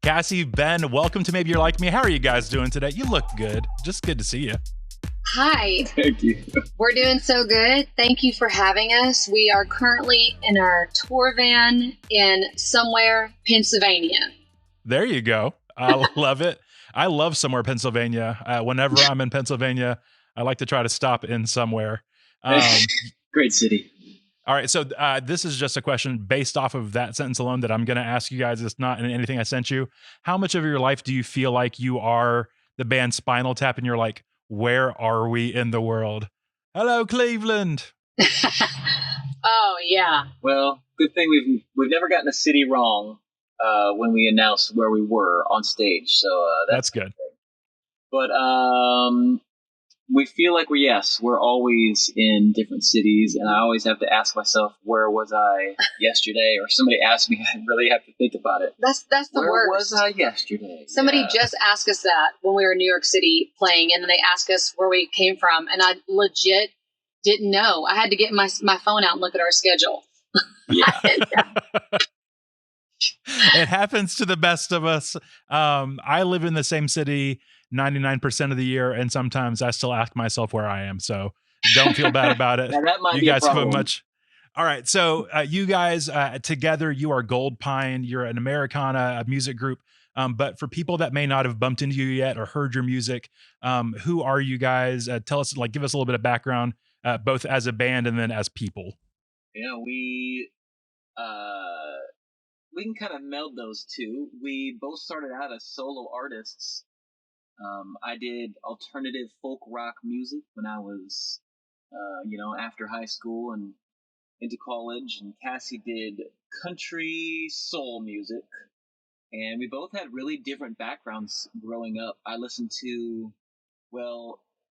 Kassie, Ben, welcome to Maybe You're Like Me. How are you guys doing today? You look good. Just good to see you. Hi. Thank you. We're doing so good. Thank you for having us. We are currently in our tour van in somewhere, Pennsylvania. There you go. I love it. I love somewhere, Pennsylvania. Whenever I'm in Pennsylvania, I like to try to stop in somewhere. Great city. All right. So this is just a question based off of that sentence alone that I'm going to ask you guys. It's not in anything I sent you. How much of your life do you feel like you are the band Spinal Tap and you're like, where are we in the world? Hello, Cleveland. Oh, yeah. Well, good thing we've never gotten a city wrong when we announced where we were on stage. So That's good. But we feel like we're always in different cities, and I always have to ask myself, where was I yesterday? Or somebody asked me, I really have to think about it. That's the Where worst. was I yesterday? Somebody just asked us that when we were in New York City playing, and then they asked us where we came from, and I legit didn't know. I had to get my phone out and look at our schedule. Yeah. It happens to the best of us. I live in the same city 99% of the year, and sometimes I still ask myself where I am. So don't feel bad about it. Now, that might You be guys a have a problem. much. All right. So you guys together, you are Goldpine. You're an Americana music group. But for people that may not have bumped into you yet or heard your music, who are you guys? Tell us, give us a little bit of background, both as a band and then as people. Yeah, we can kind of meld those two. We both started out as solo artists. I did alternative folk rock music when I was, after high school and into college. And Kassie did country soul music. And we both had really different backgrounds growing up. I listened to,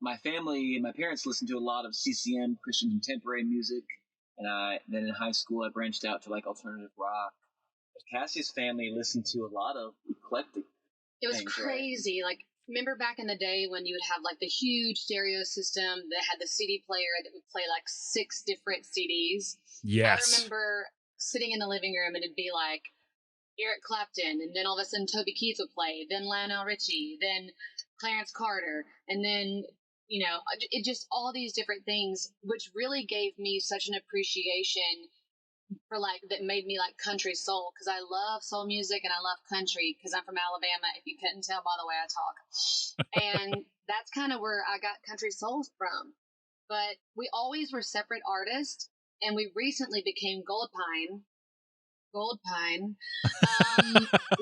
my family and my parents listened to a lot of CCM, Christian contemporary music. And then in high school, I branched out to like alternative rock. Cassie's family listened to a lot of eclectic. It was things, crazy. Like, remember back in the day when you would have like the huge stereo system that had the CD player that would play like 6 different CDs? Yes. I remember sitting in the living room and it'd be like Eric Clapton, and then all of a sudden Toby Keith would play, then Lionel Richie, then Clarence Carter, and then, it just all these different things, which really gave me such an appreciation for that made me like country soul, because I love soul music and I love country because I'm from Alabama, if you couldn't tell by the way I talk. And that's kind of where I got country soul from. But we always were separate artists, and we recently became Goldpine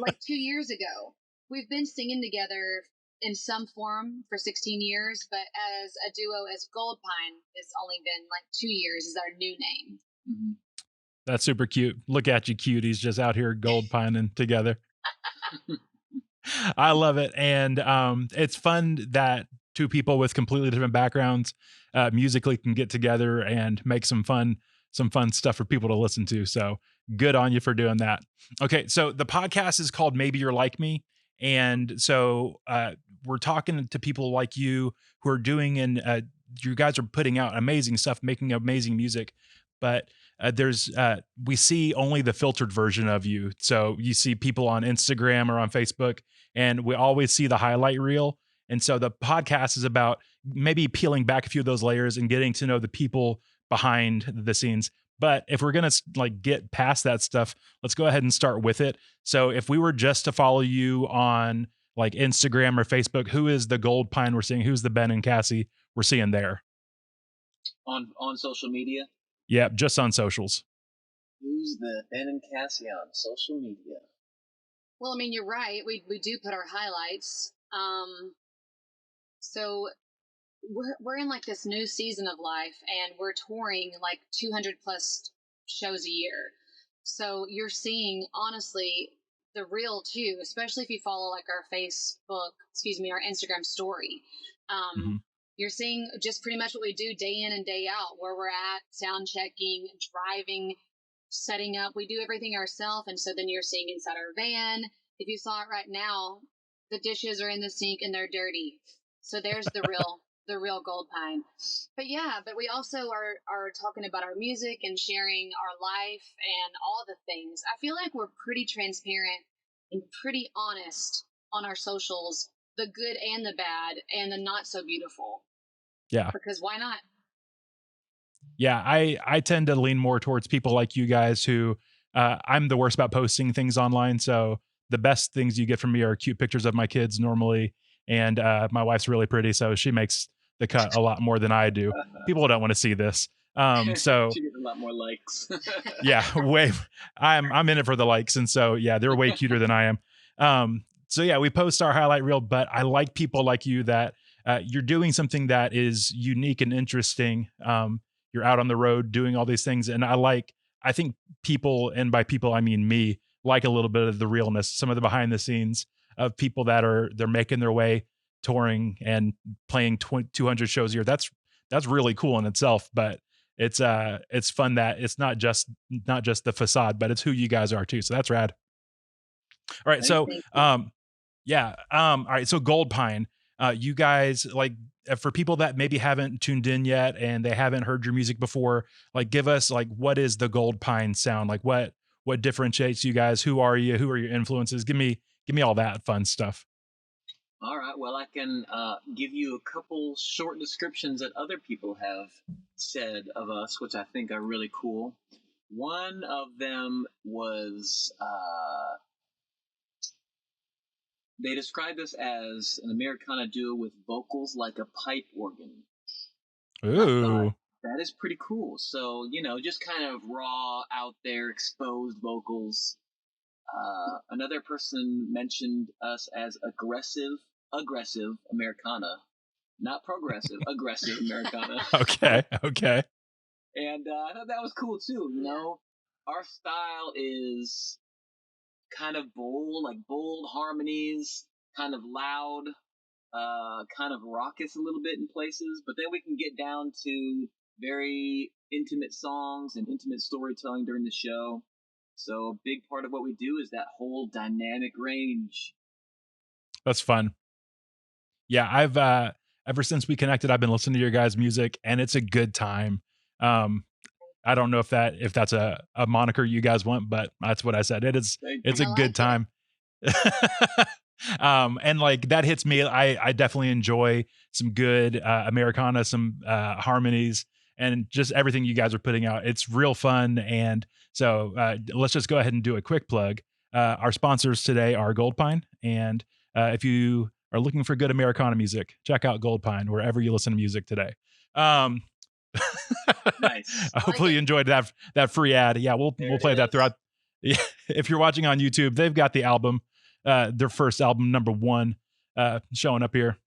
like 2 years ago. We've been singing together in some form for 16 years, but as a duo as Goldpine, it's only been like 2 years is our new name. Mm-hmm. That's super cute. Look at you cuties just out here gold pining together. I love it. And it's fun that two people with completely different backgrounds musically can get together and make some fun stuff for people to listen to. So good on you for doing that. Okay. So the podcast is called Maybe You're Like Me. And so we're talking to people like you who are doing, and you guys are putting out amazing stuff, making amazing music. But we see only the filtered version of you. So you see people on Instagram or on Facebook, and we always see the highlight reel. And so the podcast is about maybe peeling back a few of those layers and getting to know the people behind the scenes. But if we're going to get past that stuff, let's go ahead and start with it. So if we were just to follow you on like Instagram or Facebook, who is the Goldpine we're seeing? Who's the Ben and Kassie we're seeing there? On social media? Yeah, just on socials. Who's the Ben and Kassie on social media? Well, I mean, you're right. We do put our highlights. So we're in like this new season of life, and we're touring like 200 plus shows a year. So you're seeing, honestly, the real too, especially if you follow like our our Instagram story. You're seeing just pretty much what we do day in and day out, where we're at, sound checking, driving, setting up. We do everything ourselves. And so then you're seeing inside our van. If you saw it right now, the dishes are in the sink and they're dirty. So there's the real Goldpine. But we also are talking about our music and sharing our life and all the things. I feel like we're pretty transparent and pretty honest on our socials, the good and the bad and the not so beautiful. Yeah. Because why not? Yeah, I tend to lean more towards people like you guys who I'm the worst about posting things online. So the best things you get from me are cute pictures of my kids normally, and my wife's really pretty, so she makes the cut a lot more than I do. People don't want to see this. So She gets a lot more likes. yeah, way I'm in it for the likes, and so yeah, they're way cuter than I am. So yeah, we post our highlight reel, but I like people like you that you're doing something that is unique and interesting. You're out on the road doing all these things, and I think people, and by people I mean me, like a little bit of the realness, some of the behind the scenes of people that they're making their way touring and playing 200 shows a year. That's really cool in itself, but it's fun that it's not just the facade, but it's who you guys are too. So that's rad. All right. So Thank you. yeah. All right. So Goldpine, you guys like for people that maybe haven't tuned in yet and they haven't heard your music before, like give us like what is the Goldpine sound? Like what differentiates you guys? Who are you? Who are your influences? Give me all that fun stuff. All right. Well, I can give you a couple short descriptions that other people have said of us, which I think are really cool. One of them was they described us as an Americana duo with vocals like a pipe organ. And I thought, Ooh. that is pretty cool. So, just kind of raw, out there, exposed vocals. Another person mentioned us as aggressive Americana. Not progressive, aggressive Americana. Okay. Okay. And I thought that was cool too. Our style is kind of bold, like bold harmonies, kind of loud, kind of raucous a little bit in places, but then we can get down to very intimate songs and intimate storytelling during the show. So a big part of what we do is that whole dynamic range. That's fun. Yeah, I've ever since we connected, I've been listening to your guys' music, and it's a good time. Um, I don't know if that's a moniker you guys want, but that's what I said. Thank It's you. a I good like it. time. And like that hits me. I definitely enjoy some good Americana, some harmonies, and just everything you guys are putting out. It's real fun. And so let's just go ahead and do a quick plug. Our sponsors today are Goldpine, and if you are looking for good Americana music, check out Goldpine wherever you listen to music today. Um, Nice. I like hopefully it. you enjoyed that free ad. Yeah, There we'll it play that is. throughout. Yeah, if you're watching on YouTube, they've got the album, their first album, number one, showing up here.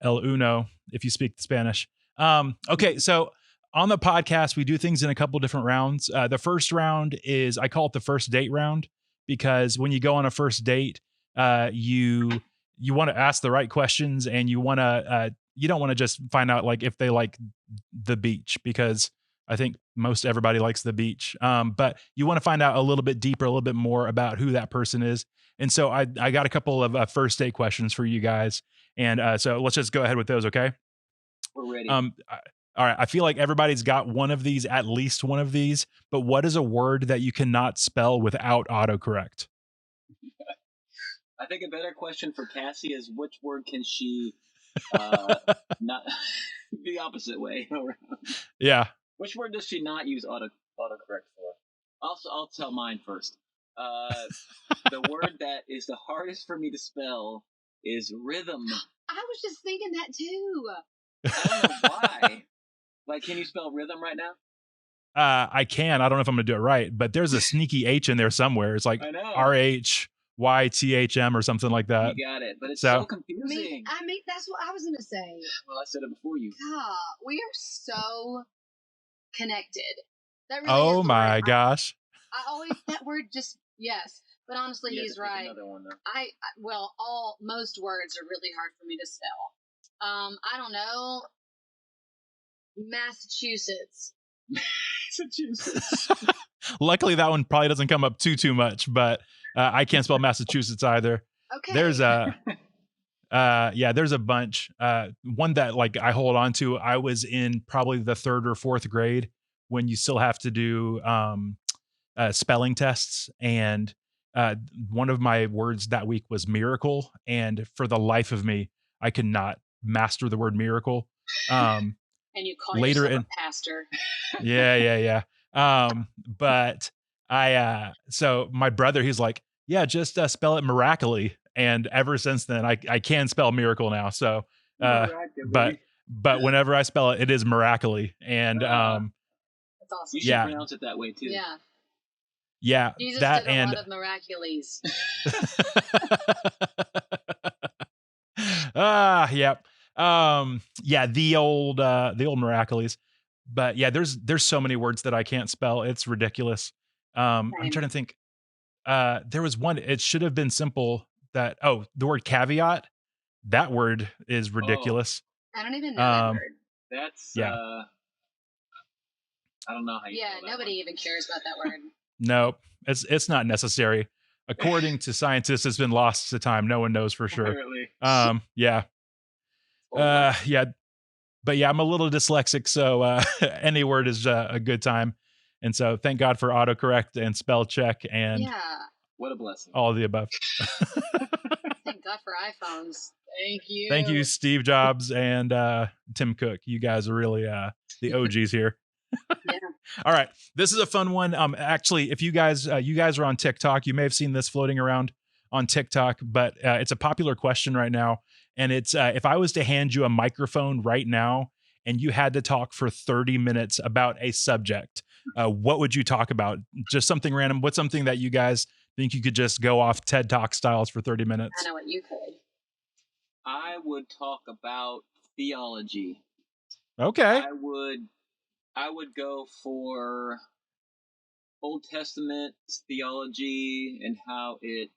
El Uno, if you speak Spanish. Okay, so on the podcast, we do things in a couple different rounds. The first round is I call it the first date round because when you go on a first date, you want to ask the right questions and you don't want to just find out like if they like the beach because I think most everybody likes the beach. But you want to find out a little bit deeper, a little bit more about who that person is. And so I got a couple of first date questions for you guys. And so let's just go ahead with those, okay? We're ready. All right. I feel like everybody's got one of these, at least one of these. But what is a word that you cannot spell without autocorrect? I think a better question for Cassie is which word can she not the opposite way around. Yeah. Which word does she not use autocorrect for? Also, I'll tell mine first. The word that is the hardest for me to spell is rhythm. I was just thinking that too. I don't know why. Like, can you spell rhythm right now? I can. I don't know if I'm going to do it right, but there's a sneaky H in there somewhere. It's like I know. RHYTHM or something like that. You got it, but it's So- so confusing. I mean, that's what I was gonna say. Well, I said it before you. God, we are so connected. That really Oh is the my word. gosh. I always that word just yes, but honestly, You had he's to pick right. Another one though. Most words are really hard for me to spell. I don't know. Massachusetts. Massachusetts. Luckily, that one probably doesn't come up too much, but I can't spell Massachusetts either. Okay. There's a there's a bunch. One that like I hold on to. I was in probably the third or fourth grade when you still have to do spelling tests, and uh, one of my words that week was miracle, and for the life of me, I could not master the word miracle. Um, And you call later yourself in, a pastor. yeah. But so my brother, he's like, yeah, just spell it miracly. And ever since then, I can spell miracle now. So, but, Miraculously. but whenever I spell it, it is miracly. And, That's awesome. You should yeah, pronounce it that way too. Yeah. yeah, Jesus that did a lot and, of miraculous. yep. Yeah, the old miraculous. But yeah, there's so many words that I can't spell. It's ridiculous. I'm Same. trying to think. There was one, it should have been simple that, oh, the word caveat, that word is Oh, ridiculous. I don't even know that Um, word. that's yeah, I don't know how you Yeah, spell that nobody one. even cares about that word. nope, it's not necessary. According to scientists, it's been lost to time. No one knows for sure. Apparently. Yeah, Oh well. yeah, but yeah, I'm a little dyslexic, so any word is a good time. And so thank God for autocorrect and spell check and Yeah. What a blessing. all of the above. Thank God for iPhones. Thank Thank you, you. Steve Jobs and Tim Cook. You guys are really the OGs here. Yeah. All right, this is a fun one. Actually, if you guys are on TikTok, you may have seen this floating around on TikTok, but it's a popular question right now, and it's if I was to hand you a microphone right now and you had to talk for 30 minutes about a subject, what would you talk about? Just something random. What's something that you guys think you could just go off TED Talk styles for 30 I minutes? know what you could. I would talk about theology. Okay. I would go for Old Testament theology and how it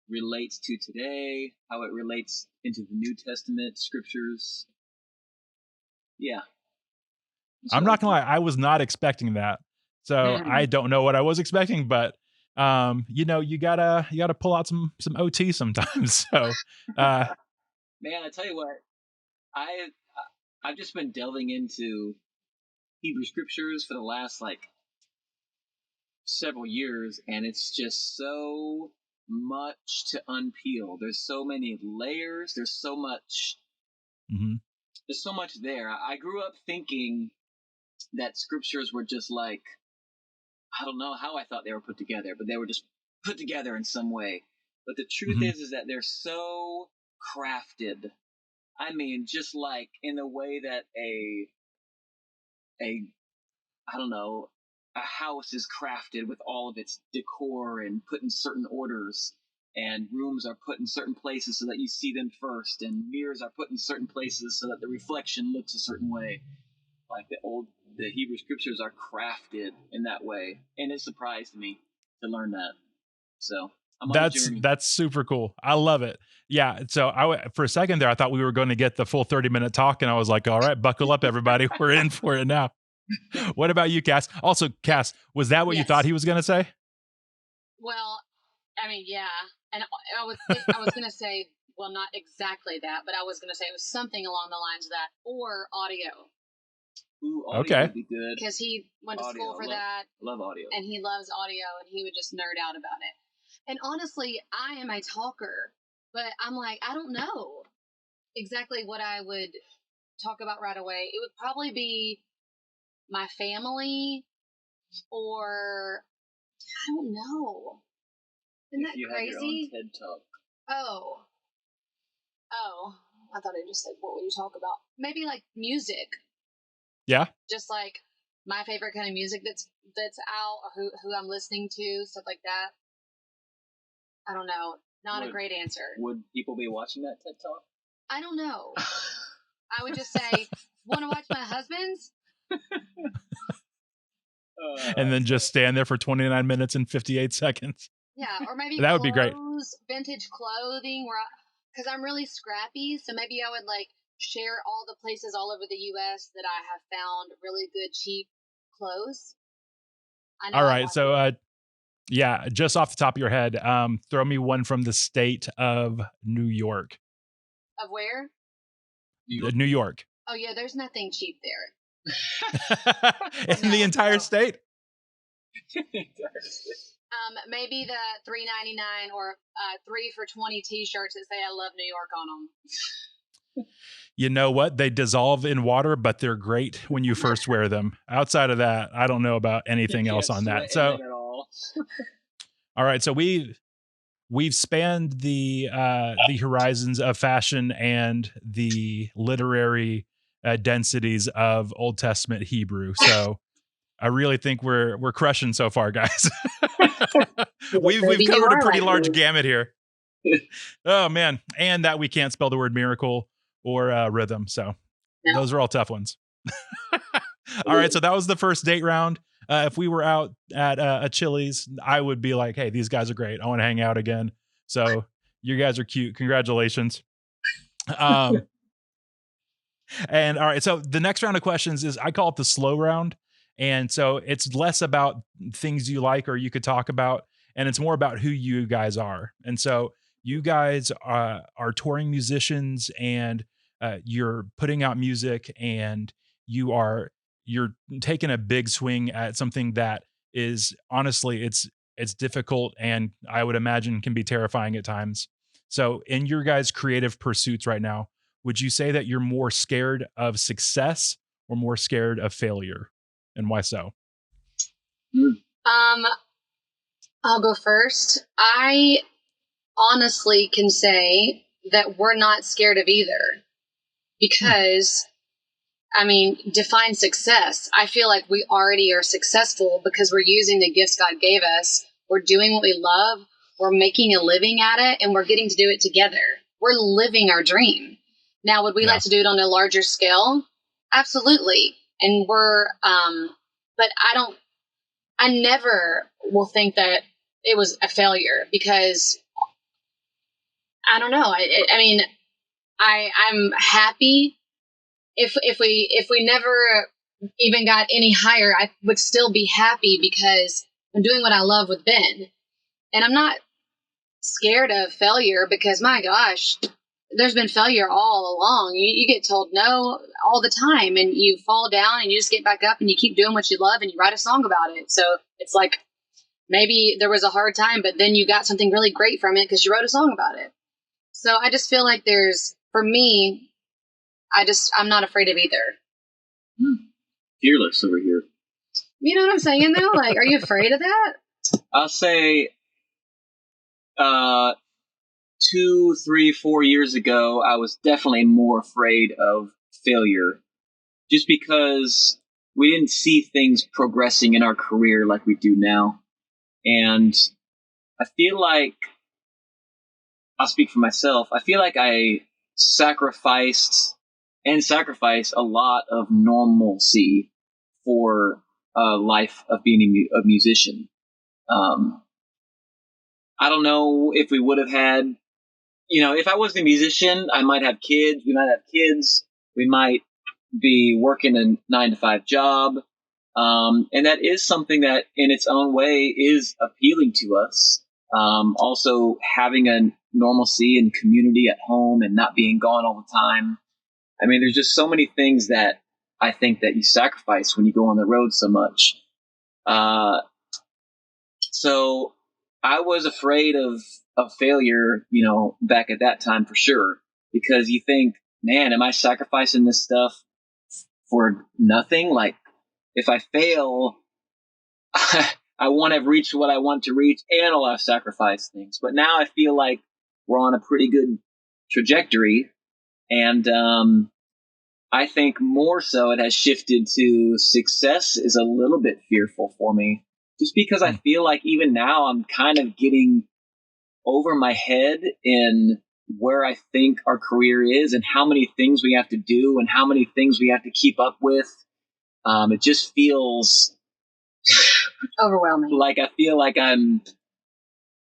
relates to today, how it relates into the New Testament scriptures. Yeah. That's I'm what I not would gonna lie, I was not expecting that. So I do. don't know what I was expecting, but you gotta pull out some OT sometimes. So uh Man, I tell you what, I I've just been delving into Hebrew scriptures for the last like several years, and it's just so much to unpeel. There's so many layers. mhm, There's so much there. I grew up thinking that scriptures were just like, I don't know how I thought they were put together, but they were just put together in some way. But the truth mhm, is that they're so crafted. I mean, just like in the way that a I don't know, a house is crafted with all of its decor and put in certain orders, and rooms are put in certain places so that you see them first, and mirrors are put in certain places so that the reflection looks a certain way. Like the Hebrew scriptures are crafted in that way, and it surprised me to learn that. So I'm on a journey. that's super cool. I love it. Yeah. So for a second there, I thought we were going to get the full 30-minute talk, and I was like, all right, buckle up, everybody. We're in for it now. What about you, Cass? Also, Cass, was that what you thought Yes. he was gonna say? Well, I mean, yeah. And I was gonna say, well, not exactly that, but I was gonna say it was something along the lines of that, or audio, Ooh, audio Okay. would be good. because he went to Audio, school for that, love audio. and he loves audio, and he would just nerd out about it. And honestly, I am a talker, but I'm like, I don't know exactly what I would talk about right away. It would probably be my family, or I don't know. Isn't If that you had your own crazy? TED talk. Oh, oh. I thought it just said, what would you talk about? Maybe like music, Yeah. just like my favorite kind of music that's out, or who I'm listening to, stuff like that. I don't know. Not a great answer. Would people be watching that TED talk? I don't know. I would just say, want to watch my husband's? And then just stand there for 29 minutes and 58 seconds. Yeah, or maybe That would be great. clothes, vintage clothing, because I'm really scrappy, so maybe I would like share all the places all over the U.S. that I have found really good cheap clothes. I know All I right. got So yeah, just off the top of your head, throw me one from the state of New York. of where? New York. Oh yeah, there's nothing cheap there. In the entire state. Maybe the $3.99 or 3 for $20 T-shirts that say "I love New York" on them. You know what? They dissolve in water, but they're great when you first wear them. Outside of that, I don't know about anything else on that. So, at all. all right. So we've spanned the horizons of fashion and the literary densities of Old Testament Hebrew. So I really think we're crushing so far, guys. we've Maybe you covered a are pretty like large me. gamut here. Oh man, and that we can't spell the word miracle or rhythm. So No. those are all tough ones. All right, so that was the first date round. If we were out at a Chili's, I would be like, "Hey, these guys are great. I want to hang out again." So you guys are cute. Congratulations. Um, and all right, so the next round of questions is I call it the slow round. And so it's less about things you like or you could talk about, and it's more about who you guys are. And so you guys are touring musicians, and you're putting out music, and you're taking a big swing at something that is honestly it's difficult, and I would imagine can be terrifying at times. So in your guys' creative pursuits right now, would you say that you're more scared of success or more scared of failure? And why so? I'll go first. I honestly can say that we're not scared of either, because I mean, define success. I feel like we already are successful because we're using the gifts God gave us. We're doing what we love. We're making a living at it, and we're getting to do it together. We're living our dream. Now, would we Yeah. like to do it on a larger scale? Absolutely. And but I never will think that it was a failure, because I don't know. I mean, I'm happy. If we never even got any higher, I would still be happy because I'm doing what I love with Ben. And I'm not scared of failure, because my gosh, there's been failure all along. You get told no all the time, and you fall down and you just get back up and you keep doing what you love and you write a song about it. So it's like, maybe there was a hard time, but then you got something really great from it because you wrote a song about it. So I just feel like for me, I'm not afraid of either. Fearless over here. You know what I'm saying, though? Like, are you afraid of that? I'll say 2, 3, 4 years ago, I was definitely more afraid of failure, just because we didn't see things progressing in our career like we do now. And I feel like, I'll speak for myself, I feel like I sacrifice a lot of normalcy for a life of being a musician. I don't know if we would have had, if I wasn't a musician, I might have kids. We might have kids. We might be working a 9-to-5 job. And that is something that in its own way is appealing to us. Also having a normalcy and community at home and not being gone all the time. I mean, there's just so many things that I think that you sacrifice when you go on the road so much. So I was afraid of failure, back at that time for sure, because you think, man, am I sacrificing this stuff for nothing? Like, if I fail, I won't have reached what I want to reach, and I'll have sacrificed things. But now I feel like we're on a pretty good trajectory, and I think more so it has shifted to success is a little bit fearful for me, just because I feel like even now I'm kind of getting over my head in where I think our career is and how many things we have to do and how many things we have to keep up with. It just feels overwhelming. Like I feel like I'm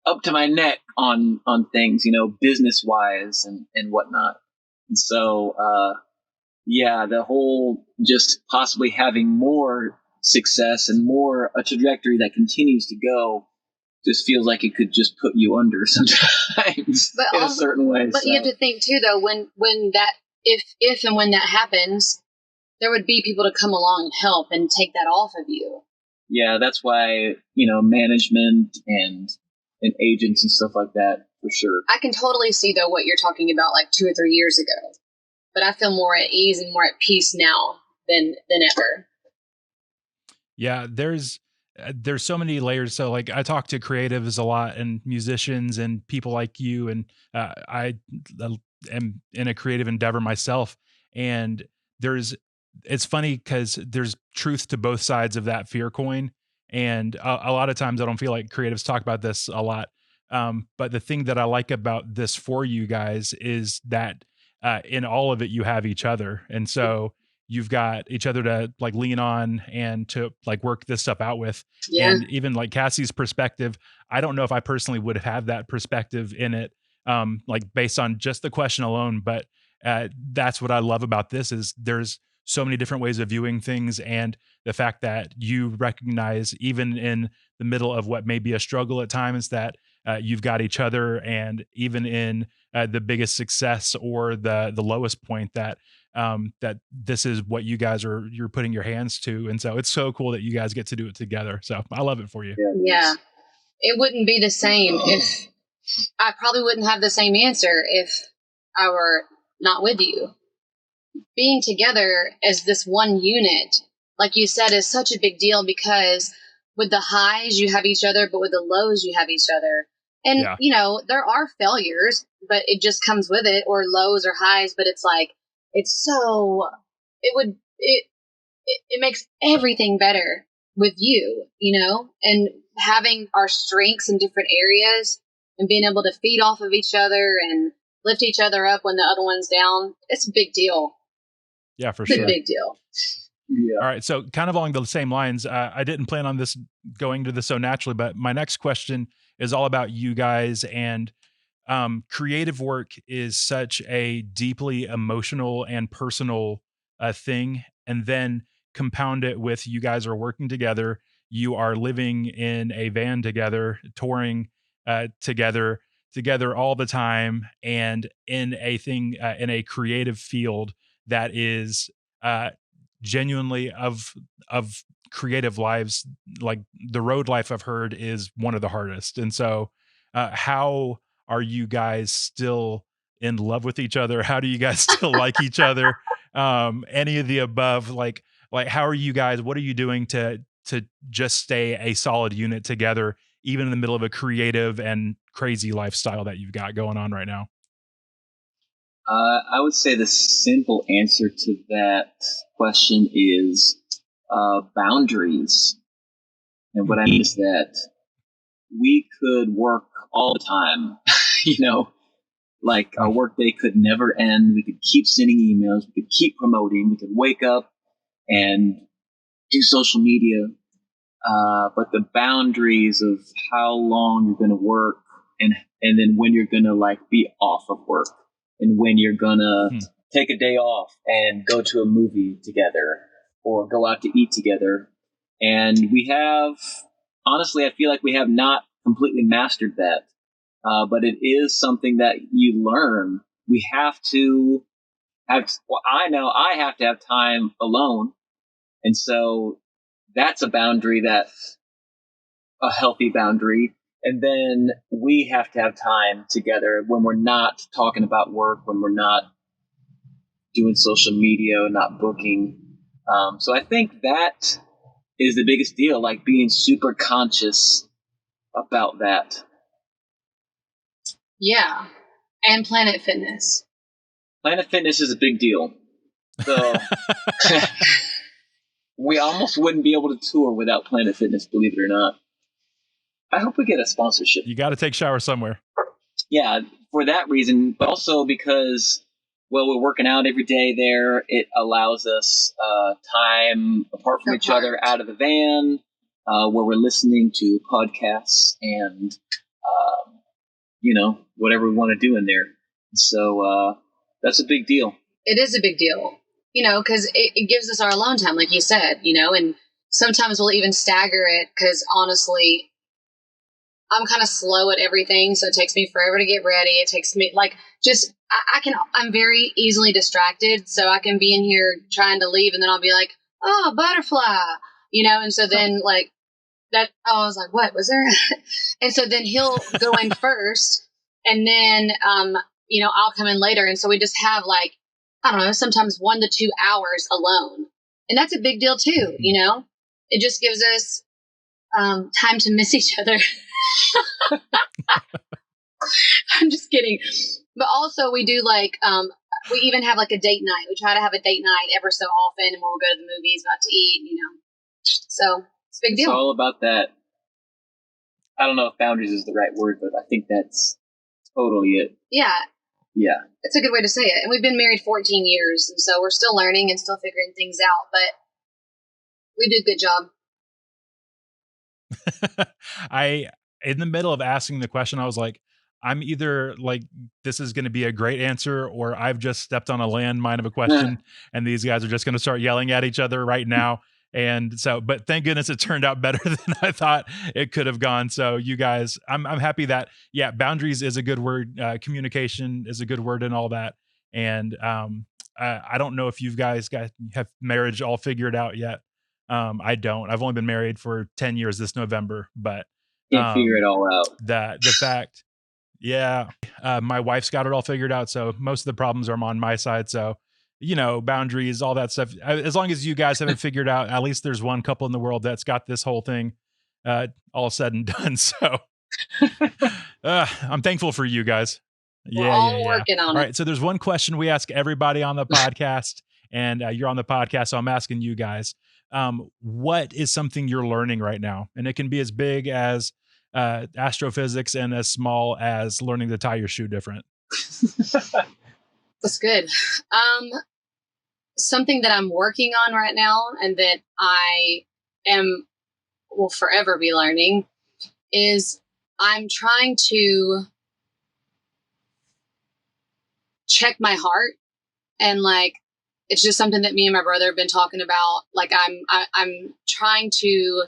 up to my neck on things, business wise and whatnot. And so, yeah, the whole just possibly having more success and more a trajectory that continues to go just feels like it could just put you under sometimes in a certain way. But you have to think too, though, when that, if and when that happens, there would be people to come along and help and take that off of you. yeah, that's why, management and agents and stuff like that, for sure. I can totally see, though, what you're talking about like 2 or 3 years ago. But I feel more at ease and more at peace now than ever. Yeah, there's so many layers. So like I talk to creatives a lot and musicians and people like you, and I am in a creative endeavor myself. And there's it's funny because there's truth to both sides of that fear coin. And a lot of times I don't feel like creatives talk about this a lot. But the thing that I like about this for you guys is that in all of it you have each other, and so you've got each other to like lean on and to like work this stuff out with. Yeah. And even like Cassie's perspective, I don't know if I personally would have had that perspective in it, like based on just the question alone. But that's what I love about this is there's so many different ways of viewing things, and the fact that you recognize even in the middle of what may be a struggle at times that you've got each other, and even in the biggest success or the lowest point that this is what you guys you're putting your hands to. And so it's so cool that you guys get to do it together. So I love it for you. Yeah. It wouldn't be the same if I probably wouldn't have the same answer if I were not with you. Being together as this one unit, like you said, is such a big deal because with the highs you have each other, but with the lows you have each other. And, Yeah. There are failures, but it just comes with it, or lows or highs, but it's like, it's so, it makes everything better with you, and having our strengths in different areas and being able to feed off of each other and lift each other up when the other one's down. It's a big deal. Yeah, for It's sure. a big deal. Yeah. All right. So kind of along the same lines, I didn't plan on this going to this so naturally, but my next question is all about you guys. And creative work is such a deeply emotional and personal thing. And then compound it with you guys are working together. You are living in a van together, touring together all the time, and in a thing in a creative field that is uh, genuinely of creative lives. Like the road life I've heard is one of the hardest. And so, how are you guys still in love with each other? How do you guys still like each other? Any of the above, like how are you guys, what are you doing to just stay a solid unit together, even in the middle of a creative and crazy lifestyle that you've got going on right now? I would say the simple answer to that question is boundaries. And what I mean is that we could work all the time, like our workday could never end. We could keep sending emails, we could keep promoting, we could wake up and do social media. But the boundaries of how long you're going to work and then when you're going to like be off of work and when you're going to take a day off and go to a movie together or go out to eat together. And we have, honestly, I feel like we have not completely mastered that. But it is something that you learn. We have to I know I have to have time alone. And so that's a boundary, that's a healthy boundary. And then we have to have time together when we're not talking about work, when we're not doing social media, not booking. So I think that is the biggest deal, like being super conscious about that. Yeah. And Planet Fitness. Planet Fitness is a big deal. So we almost wouldn't be able to tour without Planet Fitness, believe it or not. I hope we get a sponsorship. You got to take showers somewhere. Yeah, for that reason, but also because, well, we're working out every day there. It allows us time apart from each other out of the van, where we're listening to podcasts and, whatever we want to do in there. So that's a big deal. It is a big deal, because it gives us our alone time, like you said, and sometimes we'll even stagger it because honestly, I'm kind of slow at everything, so it takes me forever to get ready. It takes me I'm very easily distracted, so I can be in here trying to leave, and then I'll be like, oh, butterfly, and so then like that I was like, what was there? And so then he'll go in first, and then I'll come in later, and so we just have like, I don't know, sometimes 1 to 2 hours alone, and that's a big deal too. It just gives us time to miss each other. I'm just kidding, but also we do like we even have like a date night. We try to have a date night ever so often, and we'll go to the movies, go out to eat. So it's a big deal. It's all about that. I don't know if boundaries is the right word, but I think that's totally it. Yeah. Yeah. It's a good way to say it. And we've been married 14 years, and so we're still learning and still figuring things out, but we do a good job. In the middle of asking the question, I was like, I'm either like, this is going to be a great answer, or I've just stepped on a landmine of a question and these guys are just going to start yelling at each other right now. And so, but thank goodness it turned out better than I thought it could have gone. So you guys, I'm happy that, yeah, boundaries is a good word. Communication is a good word and all that. And I don't know if you guys have marriage all figured out yet. I don't. I've only been married for 10 years this November, but can't figure it all out. The fact, yeah, my wife's got it all figured out. So most of the problems are on my side. So, boundaries, all that stuff. As long as you guys haven't figured out, at least there's one couple in the world that's got this whole thing all said and done. So I'm thankful for you guys. We're all working on it. All right. So there's one question we ask everybody on the podcast, and you're on the podcast, so I'm asking you guys. What is something you're learning right now? And it can be as big as astrophysics and as small as learning to tie your shoe different. That's good. Something that I'm working on right now and that I will forever be learning is I'm trying to check my heart, and like, it's just something that me and my brother have been talking about. Like I'm trying to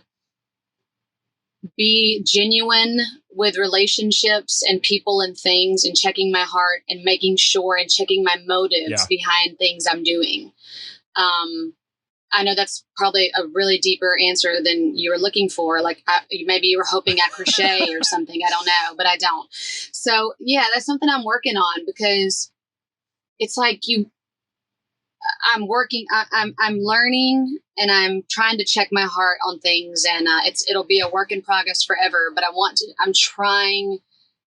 be genuine with relationships and people and things, and checking my heart and making sure and checking my motives behind things I'm doing. I know that's probably a really deeper answer than you were looking for. Like maybe you were hoping I crochet or something. I don't know, but I don't. So yeah, that's something I'm working on, because it's like I'm working, I'm learning, and I'm trying to check my heart on things, and it'll be a work in progress forever, but I'm trying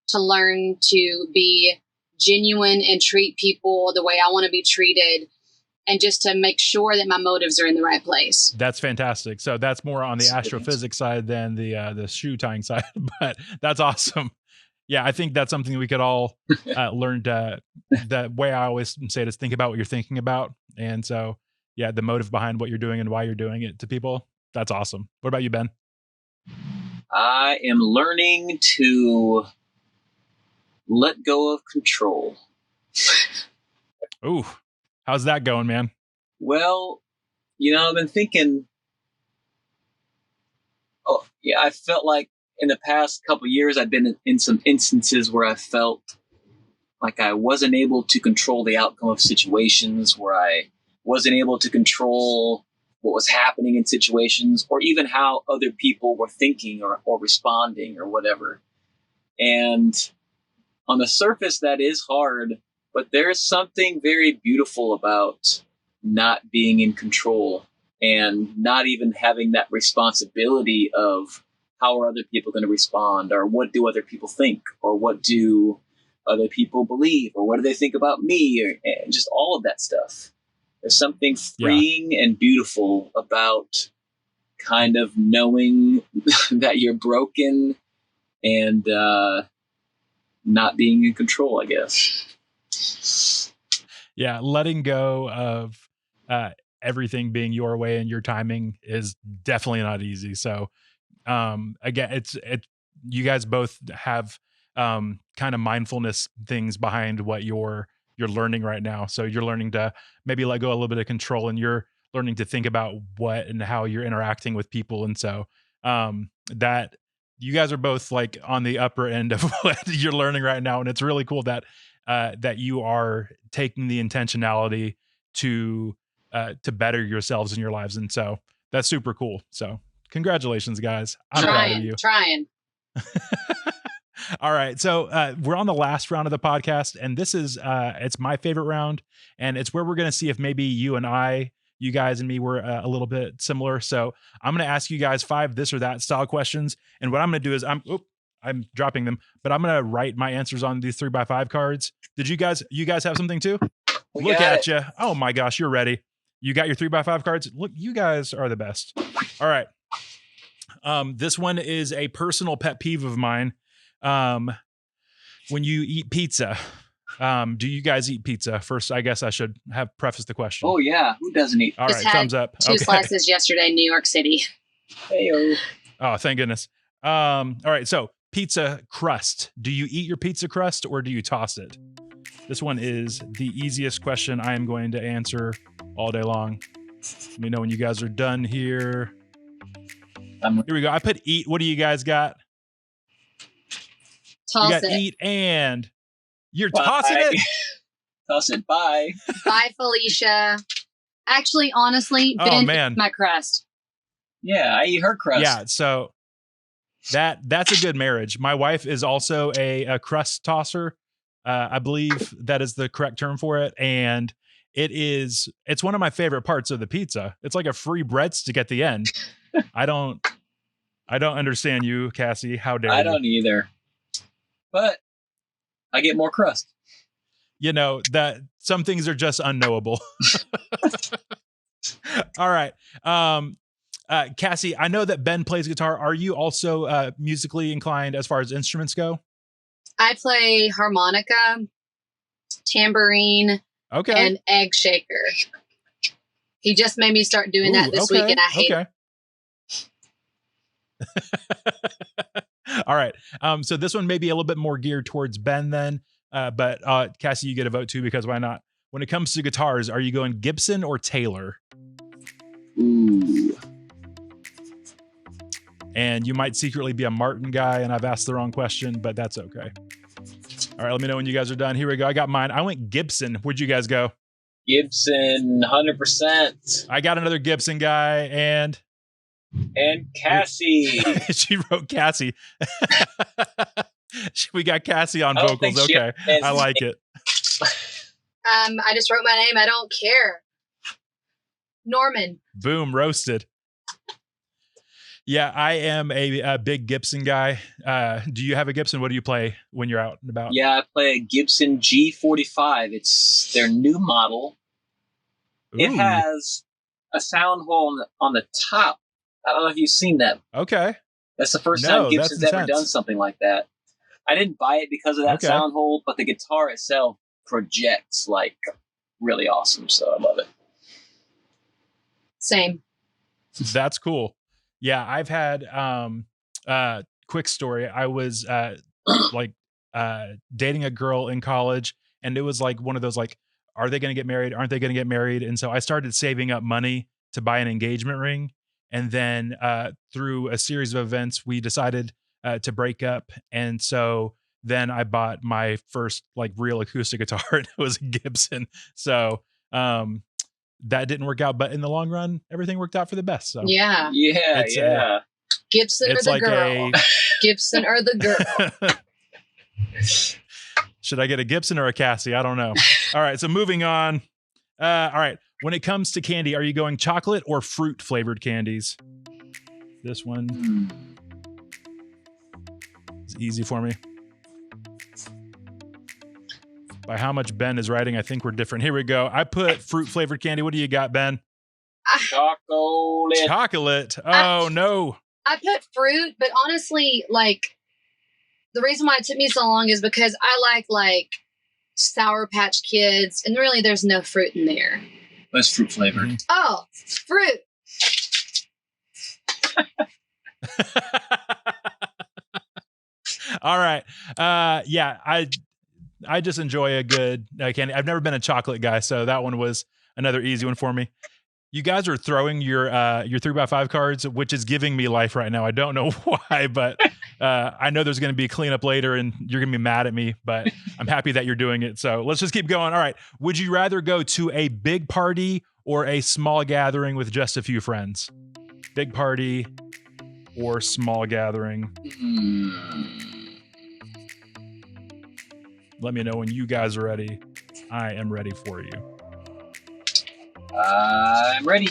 to learn to be genuine and treat people the way I want to be treated, and just to make sure that my motives are in the right place. That's fantastic. So that's more on the astrophysics side than the shoe tying side, but that's awesome. Yeah, I think that's something we could all learn to. The way I always say it is think about what you're thinking about. And so, yeah, the motive behind what you're doing and why you're doing it to people. That's awesome. What about you, Ben? I am learning to let go of control. Ooh, how's that going, man? Well, I've been thinking, I felt like in the past couple of years, I've been in some instances where I felt like I wasn't able to control the outcome of situations, where I wasn't able to control what was happening in situations, or even how other people were thinking or responding or whatever. And on the surface, that is hard, but there's something very beautiful about not being in control and not even having that responsibility of how are other people going to respond, or what do other people think, or what do other people believe, or what do they think about me, or just all of that stuff. There's something freeing and beautiful about kind of knowing that you're broken and not being in control, I guess. Yeah, letting go of everything being your way and your timing is definitely not easy. So again, it's you guys both have kind of mindfulness things behind what you're learning right now. So you're learning to maybe let go a little bit of control, and you're learning to think about what and how you're interacting with people. And so that you guys are both like on the upper end of what you're learning right now. And it's really cool that that you are taking the intentionality to better yourselves in your lives. And so that's super cool. So Congratulations, guys. I'm proud of you. Trying. All right. So we're on the last round of the podcast, and this is it's my favorite round, and it's where we're going to see if maybe you guys and me were a little bit similar. So I'm going to ask you guys 5 this or that style questions, and what I'm going to do is I'm dropping them, but I'm going to write my answers on these 3x5 cards. Did you guys have something too? Look at you. Oh my gosh, you're ready. You got your 3x5 cards. Look, you guys are the best. All right. This one is a personal pet peeve of mine. When you eat pizza, do you guys eat pizza? First, I guess I should have prefaced the question. Oh yeah, who doesn't eat? All right, thumbs up. 2 slices yesterday in New York City. Hey-o. Oh, thank goodness. All right, so pizza crust. Do you eat your pizza crust or do you toss it? This one is the easiest question I am going to answer all day long. Let me know when you guys are done here. Here we go. I put eat. What do you guys got? Toss you got it. Eat and you're Bye. tossing it? Toss it. Bye. Bye, Felicia. Actually, honestly, Oh, Ben man. eats my crust. Yeah, I eat her crust. Yeah, so that's a good marriage. My wife is also a crust tosser. I believe that is the correct term for it. And it's one of my favorite parts of the pizza. It's like a free breadstick at the end. I don't understand you, Kassie. How dare you? I don't either. But I get more crust. You know, that some things are just unknowable. All right. Kassie, I know that Ben plays guitar. Are you also musically inclined as far as instruments go? I play harmonica, tambourine, and egg shaker. He just made me start doing that this week, and I hate it. All right. So this one may be a little bit more geared towards Ben then. But Kassie, you get a vote too, because why not? When it comes to guitars, are you going Gibson or Taylor? Ooh. And you might secretly be a Martin guy, and I've asked the wrong question, but that's okay. All right, let me know when you guys are done. Here we go. I got mine. I went Gibson. Where'd you guys go? Gibson, 100%. I got another Gibson guy, and Kassie. she wrote Kassie. We got Kassie on vocals. Okay, I like it. I just wrote my name. I don't care. Norman. Boom, roasted. Yeah, I am a big Gibson guy. Do you have a Gibson? What do you play when you're out and about? Yeah, I play a Gibson G45. It's their new model. Ooh. It has a sound hole on the top. I don't know if you've seen that. Okay. That's the first time Gibson's ever done something like that. I didn't buy it because of that sound hole, but the guitar itself projects like really awesome. So I love it. Same. That's cool. Yeah, I've had quick story. I was dating a girl in college, and it was like one of those like, are they going to get married? Aren't they going to get married? And so I started saving up money to buy an engagement ring. And then through a series of events, we decided to break up. And so then I bought my first like real acoustic guitar, and it was a Gibson. So that didn't work out, but in the long run, everything worked out for the best. So yeah. Gibson or the girl. Gibson or the girl. Should I get a Gibson or a Kassie? I don't know. All right, so moving on. All right, when it comes to candy, are you going chocolate or fruit flavored candies? This one is easy for me. By how much Ben is writing, I think we're different. Here we go. I put fruit flavored candy. What do you got, Ben? Chocolate. Chocolate. Oh, no. I put fruit, but honestly, like, the reason why it took me so long is because I like Sour Patch Kids, and really there's no fruit in there. That's fruit flavored. Mm-hmm. Oh, fruit. All right. Yeah, I just enjoy a good candy. I've never been a chocolate guy, so that one was another easy one for me. You guys are throwing your 3x5 cards, which is giving me life right now. I don't know why, but I know there's going to be a cleanup later, and you're going to be mad at me, but I'm happy that you're doing it. So let's just keep going. All right. Would you rather go to a big party or a small gathering with just a few friends? Big party, or small gathering? Let me know when you guys are ready. I am ready for you. I'm ready.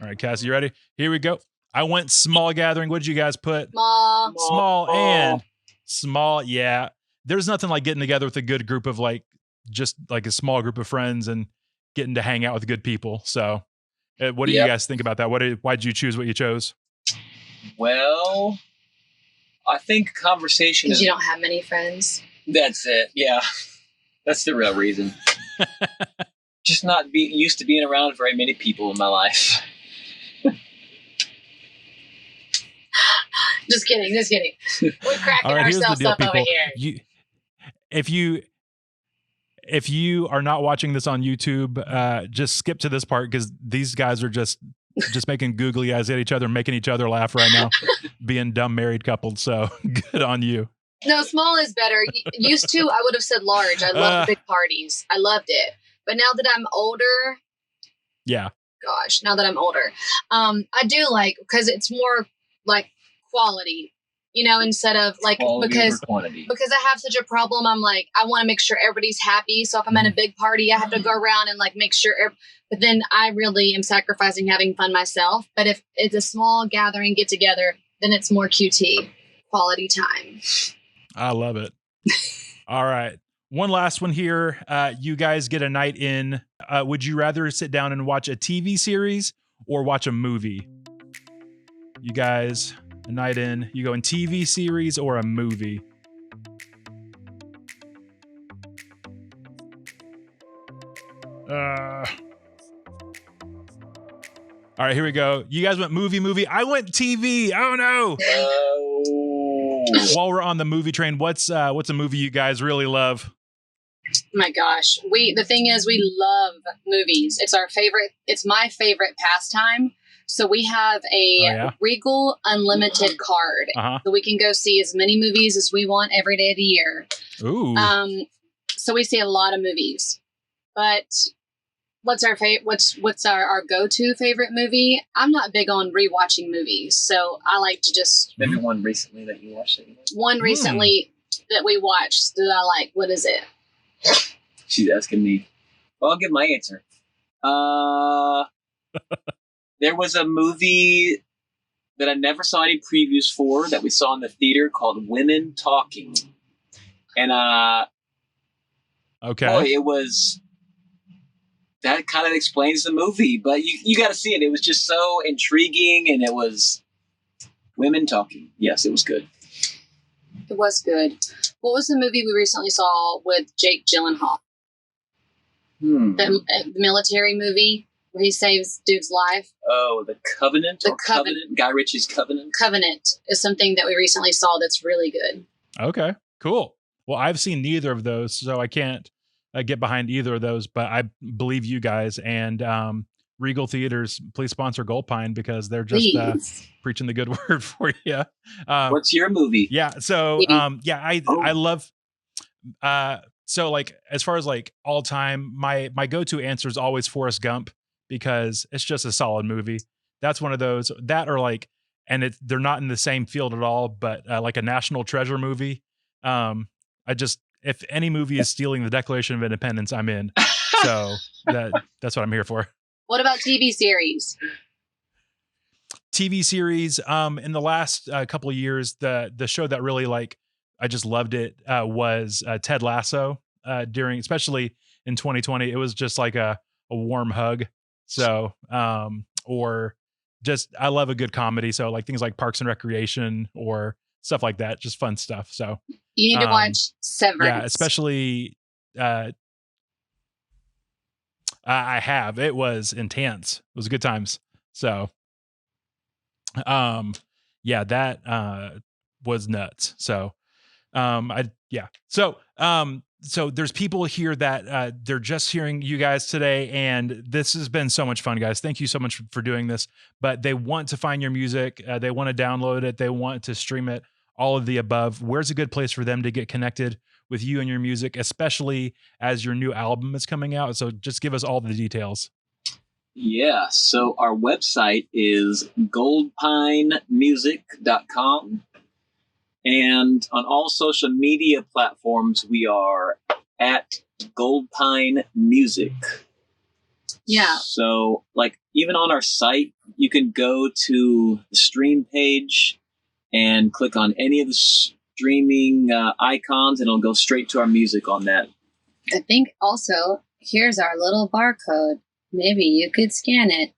All right, Kassie, you ready? Here we go. I went small gathering. What did you guys put? Small. And small. Yeah. There's nothing like getting together with a good group of just like a small group of friends and getting to hang out with good people. So what do you guys think about that? Why'd you choose what you chose? Well, I think conversation Because you don't have many friends. That's it. Yeah. That's the real reason. Just not used to being around very many people in my life. Just kidding. We're cracking ourselves up over here. If you are not watching this on YouTube, just skip to this part because these guys are just making googly eyes at each other, making each other laugh right now, being dumb married couples. So good on you. No, small is better. Used to, I would have said large. I love big parties. I loved it. But now that I'm older, I do like, because it's more like quality, instead of like, because I have such a problem. I'm like, I want to make sure everybody's happy. So if I'm at a big party, I have to go around and like make sure, but then I really am sacrificing having fun myself. But if it's a small gathering, get together, then it's more QT, quality time. I love it. All right. One last one here. You guys get a night in. Would you rather sit down and watch a TV series or watch a movie? You guys, a night in, you go in TV series or a movie? All right, here we go. You guys went movie. I went TV. Oh no. While we're on the movie train, what's a movie you guys really love? My gosh. The thing is, we love movies. It's my favorite pastime. So we have a Regal Unlimited card. So we can go see as many movies as we want every day of the year. Ooh. So we see a lot of movies. But what's our our go-to favorite movie? I'm not big on rewatching movies. So I like to just maybe one recently that you watched. One recently that we watched that I like. What is it? She's asking me. Well, I'll give my answer. There was a movie that I never saw any previews for that we saw in the theater called Women Talking. And boy, it was, that kind of explains the movie, but you got to see it. It was just so intriguing, and it was Women Talking. Yes, it was good. It was good. What was the movie we recently saw with Jake Gyllenhaal? The military movie where he saves dude's life. Oh, The Covenant? Covenant? Guy Ritchie's Covenant? Covenant is something that we recently saw that's really good. Okay, cool. Well, I've seen neither of those, so I can't get behind either of those, but I believe you guys. And Regal Theaters, please sponsor Goldpine because they're just preaching the good word for you. What's your movie? Yeah. So, I love, so like, as far as like all time, my go-to answer is always Forrest Gump because it's just a solid movie. That's one of those that are like, and they're not in the same field at all, but like a National Treasure movie. If any movie is stealing the Declaration of Independence, I'm in. So that's what I'm here for. What about TV series? TV series. In the last couple of years, the show that really I just loved it was Ted Lasso. Especially in 2020, it was just like a warm hug. So, or just I love a good comedy. So like things like Parks and Recreation or stuff like that, just fun stuff. So you need to watch Severance. Yeah, especially. I have. It was intense. It was good times. So, that was nuts. So, So there's people here that they're just hearing you guys today, and this has been so much fun, guys. Thank you so much for doing this. But they want to find your music. They want to download it. They want to stream it. All of the above. Where's a good place for them to get connected with you and your music, especially as your new album is coming out? So just give us all the details. Yeah, so our website is goldpinemusic.com. And on all social media platforms, we are at Goldpine Music. Yeah. So, like, even on our site, you can go to the stream page and click on any of the streaming icons, and it'll go straight to our music on that. I think also, here's our little barcode. Maybe you could scan it.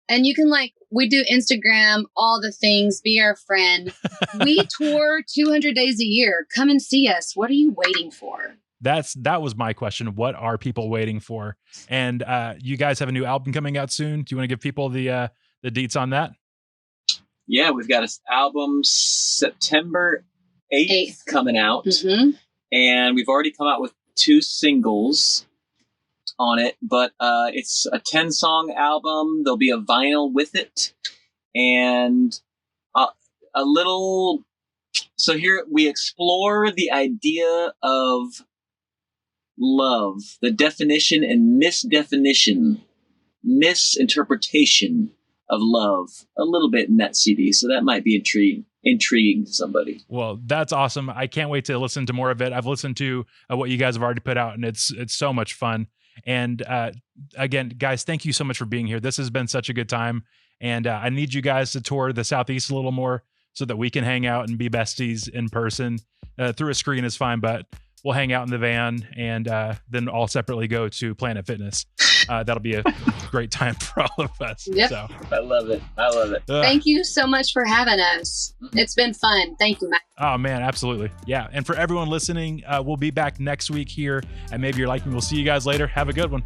And you can, like, we do Instagram, all the things, be our friend. We tour 200 days a year. Come and see us. What are you waiting for? That was my question. What are people waiting for? And you guys have a new album coming out soon. Do you want to give people the deets on that? Yeah, we've got an album September 8th coming out. Mm-hmm. And we've already come out with 2 singles on it, but it's a 10-song album. There'll be a vinyl with it, and a little. So here we explore the idea of love, the definition and misinterpretation of love, a little bit in that CD. So that might be intriguing to somebody. Well, that's awesome. I can't wait to listen to more of it. I've listened to what you guys have already put out, and it's so much fun. And again, guys, thank you so much for being here. This has been such a good time. And I need you guys to tour the Southeast a little more so that we can hang out and be besties in person. Through a screen is fine, but we'll hang out in the van and then all separately go to Planet Fitness. That'll be a great time for all of us. Yep. So. I love it. Thank you so much for having us. It's been fun. Thank you, Matt. Oh, man, absolutely. Yeah. And for everyone listening, we'll be back next week here at Maybe You're Like Me. We'll see you guys later. Have a good one.